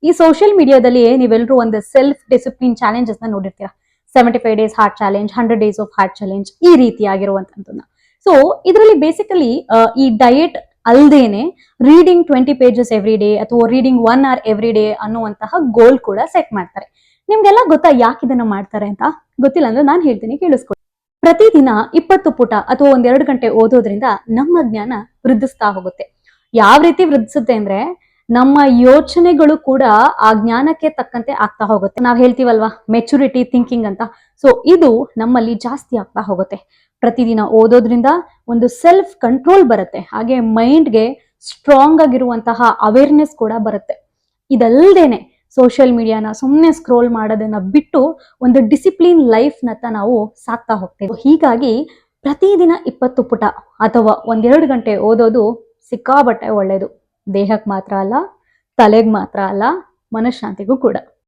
ಈ ಸೋಷಿಯಲ್ ಮೀಡಿಯಾದಲ್ಲಿ ನೀವೆಲ್ಲರೂ ಒಂದು ಸೆಲ್ಫ್ ಡಿಸಿಪ್ಲಿನ್ ಚಾಲೆಂಜಸ್ ನ ನೋಡಿರ್ತೀರಾ. 75 days hard challenge, 100 days of hard challenge, ಈ ರೀತಿಯಾಗಿರುವಂತದ್ದನ್ನ. ಸೊ ಇದರಲ್ಲಿ ಬೇಸಿಕಲಿ ಈ ಡಯಟ್ ಅಲ್ದೇನೆ ರೀಡಿಂಗ್ 20 ಪೇಜಸ್ ಎವ್ರಿ ಡೇ ಅಥವಾ ರೀಡಿಂಗ್ 1 hour ಎವ್ರಿ ಡೇ ಅನ್ನುವಂತಹ ಗೋಲ್ ಕೂಡ ಸೆಟ್ ಮಾಡ್ತಾರೆ. ನಿಮ್ಗೆಲ್ಲ ಗೊತ್ತಾ ಯಾಕೆ ಇದನ್ನ ಮಾಡ್ತಾರೆ ಅಂತ? ಗೊತ್ತಿಲ್ಲ ಅಂದ್ರೆ ನಾನು ಹೇಳ್ತೀನಿ, ಕೇಳಿಸ್ಕೊಳ್ಳಿ. ಪ್ರತಿದಿನ 20 ಪುಟ ಅಥವಾ 1-2 ಗಂಟೆ ಓದೋದ್ರಿಂದ ನಮ್ಮ ಜ್ಞಾನ ವೃದ್ಧಿಸ್ತಾ ಹೋಗುತ್ತೆ. ಯಾವ ರೀತಿ ವೃದ್ಧಿಸುತ್ತೆ ಅಂದ್ರೆ ನಮ್ಮ ಯೋಚನೆಗಳು ಕೂಡ ಆ ಜ್ಞಾನಕ್ಕೆ ತಕ್ಕಂತೆ ಆಗ್ತಾ ಹೋಗುತ್ತೆ. ನಾವ್ ಹೇಳ್ತೀವಲ್ವಾ ಮೆಚುರಿಟಿ ಥಿಂಕಿಂಗ್ ಅಂತ. ಸೊ ಇದು ನಮ್ಮಲ್ಲಿ ಜಾಸ್ತಿ ಆಗ್ತಾ ಹೋಗುತ್ತೆ. ಪ್ರತಿದಿನ ಓದೋದ್ರಿಂದ ಒಂದು ಸೆಲ್ಫ್ ಕಂಟ್ರೋಲ್ ಬರುತ್ತೆ, ಹಾಗೆ ಮೈಂಡ್ಗೆ ಸ್ಟ್ರಾಂಗ್ ಆಗಿರುವಂತಹ ಅವೇರ್ನೆಸ್ ಕೂಡ ಬರುತ್ತೆ. ಇದಲ್ದೇನೆ ಸೋಷಿಯಲ್ ಮೀಡಿಯಾನ ಸುಮ್ಮನೆ ಸ್ಕ್ರೋಲ್ ಮಾಡೋದನ್ನ ಬಿಟ್ಟು ಒಂದು ಡಿಸಿಪ್ಲಿನ್ ಲೈಫ್ ನತ್ತ ನಾವು ಸಾಕ್ತಾ ಹೋಗ್ತೇವೆ. ಹೀಗಾಗಿ ಪ್ರತಿದಿನ 20 ಪುಟ ಅಥವಾ 1-2 ಗಂಟೆ ಓದೋದು ಸಿಕ್ಕಾಬಟ್ಟೆ ಒಳ್ಳೇದು. ದೇಹಕ್ಕೆ ಮಾತ್ರ ಅಲ್ಲ, ತಲೆಗೆ ಮಾತ್ರ ಅಲ್ಲ, ಮನಃಶಾಂತಿಗೂ ಕೂಡ.